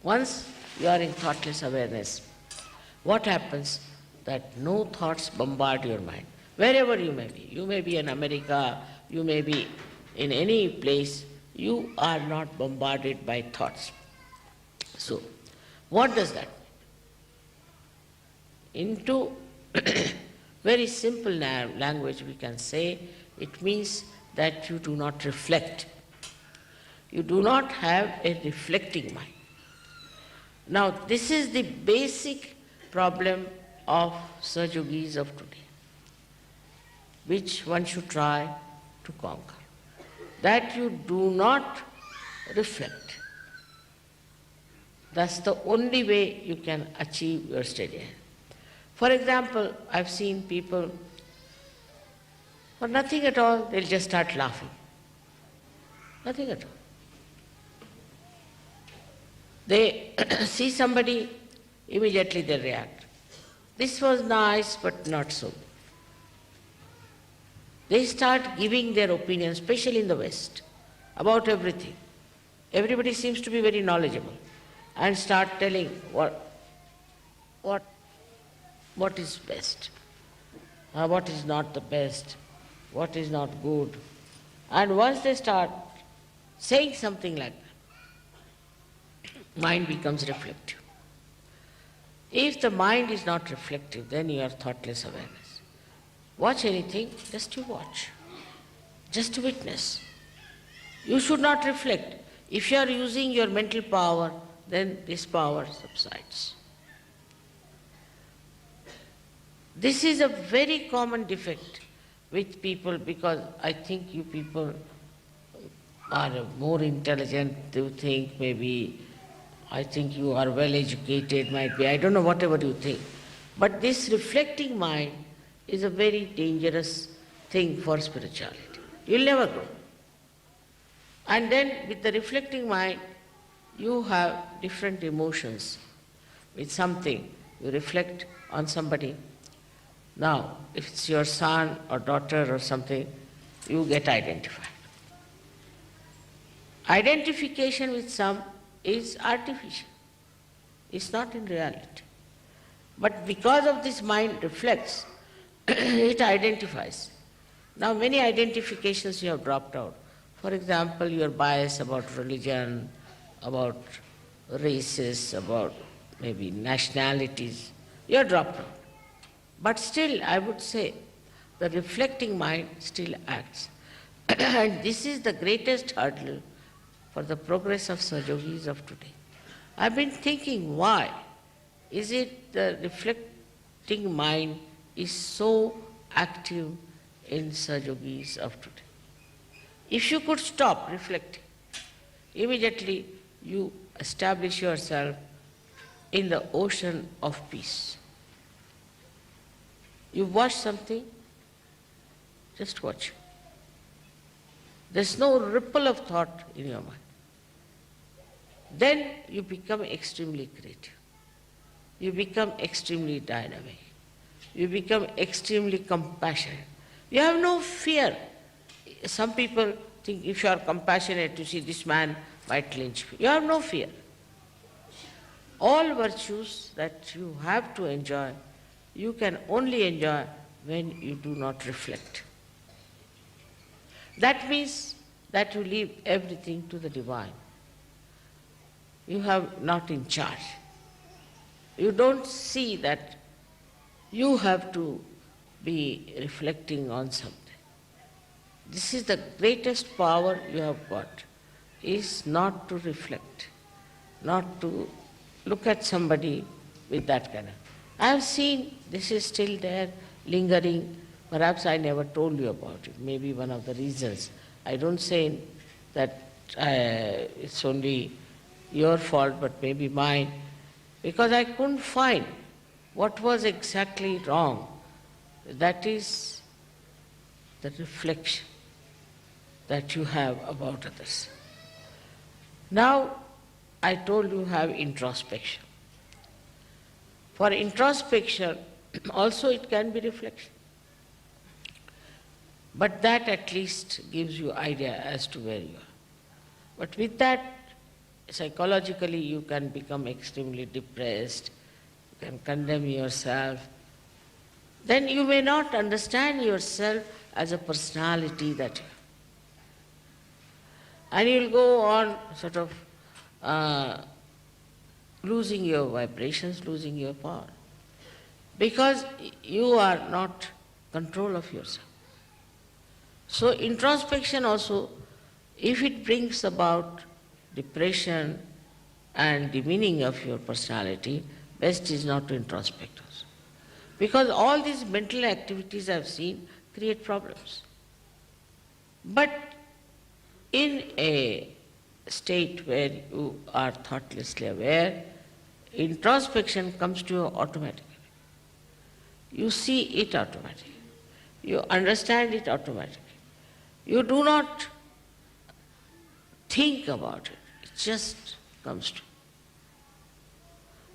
once you are in thoughtless awareness, what happens? That no thoughts bombard your mind. Wherever you may be. You may be in America, you may be in any place, you are not bombarded by thoughts. So, what does that mean? Into very simple language we can say, it means that you do not reflect. You do not have a reflecting mind. Now, this is the basic problem of Sahaja Yogis of today, which one should try to conquer. That you do not reflect. That's the only way you can achieve your steady. For example, I've seen people, for nothing at all, they'll just start laughing. Nothing at all. They see somebody, immediately they react. This was nice, but not so. They start giving their opinion, especially in the West, about everything. Everybody seems to be very knowledgeable and start telling what is best, what is not the best, what is not good. And once they start saying something like that, mind becomes reflective. If the mind is not reflective, then you are thoughtless awareness. Watch anything, just you watch, just to witness. You should not reflect. If you are using your mental power, then this power subsides. This is a very common defect with people, because I think you people are more intelligent, you think maybe, I think you are well educated, might be, I don't know, whatever you think. But this reflecting mind is a very dangerous thing for spirituality. You'll never grow. And then with the reflecting mind, you have different emotions. With something, you reflect on somebody. Now, if it's your son or daughter or something, you get identified. Identification with some is artificial. It's not in reality. But because of this mind reflects, it identifies. Now many identifications you have dropped out. For example, your bias about religion, about races, about maybe nationalities, you have dropped out. But still, I would say, the reflecting mind still acts. And this is the greatest hurdle for the progress of Sahaja Yogis of today. I've been thinking, why is it the reflecting mind is so active in Sahaja Yogis of today? If you could stop reflecting, immediately you establish yourself in the ocean of peace. You watch something, just watch. There's no ripple of thought in your mind. Then you become extremely creative. You become extremely dynamic. You become extremely compassionate. You have no fear. Some people think if you are compassionate, you see this man might lynch me. You have no fear. All virtues that you have to enjoy, you can only enjoy when you do not reflect. That means that you leave everything to the divine. You have not in charge. You don't see that you have to be reflecting on something. This is the greatest power you have got, is not to reflect, not to look at somebody with that kind of. I have seen this is still there, lingering. Perhaps I never told you about it, maybe one of the reasons. I don't say that it's only your fault, but maybe mine, because I couldn't find what was exactly wrong. That is the reflection that you have about others. Now, I told you have introspection. For introspection, also it can be reflection. But that at least gives you idea as to where you are. But with that, psychologically you can become extremely depressed, you can condemn yourself, then you may not understand yourself as a personality that you have. And you'll go on sort of losing your vibrations, losing your power. Because you are not control of yourself. So introspection also, if it brings about depression and demeaning of your personality, best is not to introspect also. Because all these mental activities I've seen create problems. But in a state where you are thoughtlessly aware, introspection comes to you automatically. You see it automatically. You understand it automatically. You do not think about it. It just comes to you.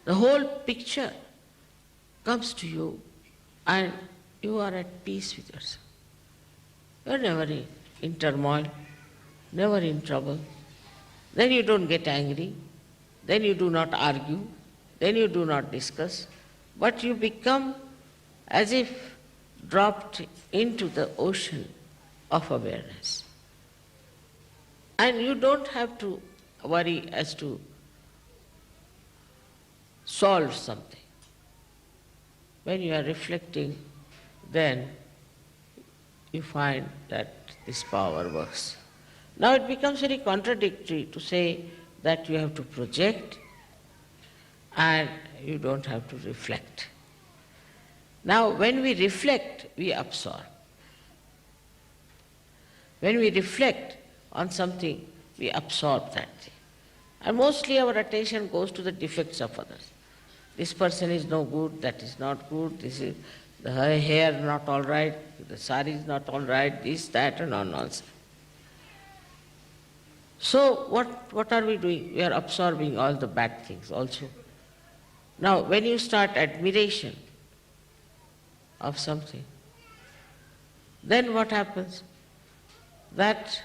The whole picture comes to you and you are at peace with yourself. You are never in turmoil, never in trouble. Then you don't get angry, then you do not argue, then you do not discuss, but you become as if dropped into the ocean of awareness. And you don't have to worry as to solve something. When you are reflecting, then you find that this power works. Now it becomes very contradictory to say that you have to project and you don't have to reflect. Now when we reflect, we absorb. When we reflect on something, we absorb that thing. And mostly our attention goes to the defects of others. This person is no good, that is not good, this is the hair not all right, the sari is not all right, this, that, and all nonsense. So what are we doing? We are absorbing all the bad things also. Now when you start admiration of something, then what happens? That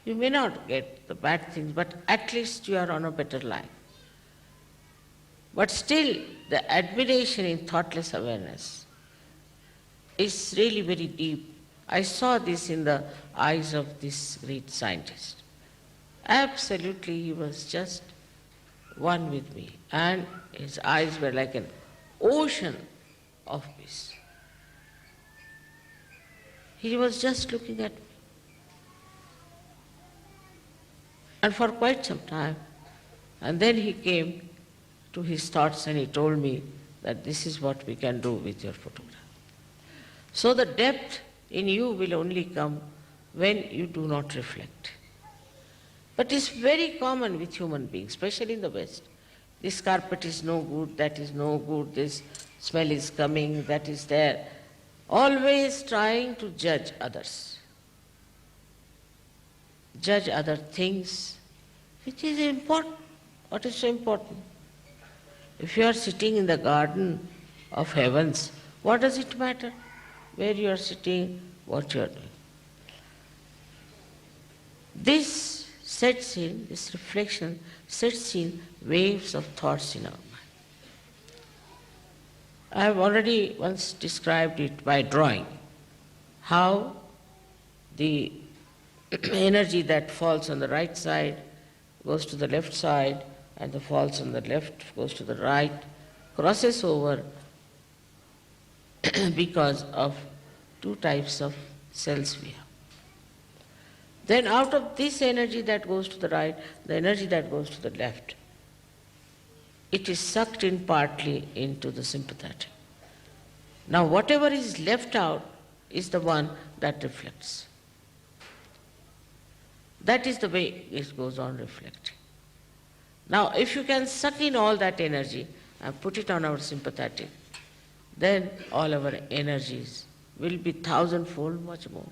you may not get the bad things, but at least you are on a better line. But still, the admiration in thoughtless awareness is really very deep. I saw this in the eyes of this great scientist. Absolutely, he was just one with me, and his eyes were like an ocean of peace. He was just looking at me. And for quite some time. And then he came to his thoughts and he told me that this is what we can do with your photograph. So the depth in you will only come when you do not reflect. But it's very common with human beings, especially in the West. This carpet is no good, that is no good, this smell is coming, that is there. Always trying to judge others. Judge other things, which is important. What is so important? If you are sitting in the garden of heavens, what does it matter? Where you are sitting, what you are doing. This sets in, this reflection sets in waves of thoughts in our mind. I have already once described it by drawing, how the energy that falls on the right side goes to the left side, and the falls on the left goes to the right, crosses over because of two types of cells we have. Then out of this energy that goes to the right, the energy that goes to the left, it is sucked in partly into the sympathetic. Now whatever is left out is the one that reflects. That is the way it goes on reflecting. Now if you can suck in all that energy and put it on our sympathetic, then all our energies will be thousandfold much more.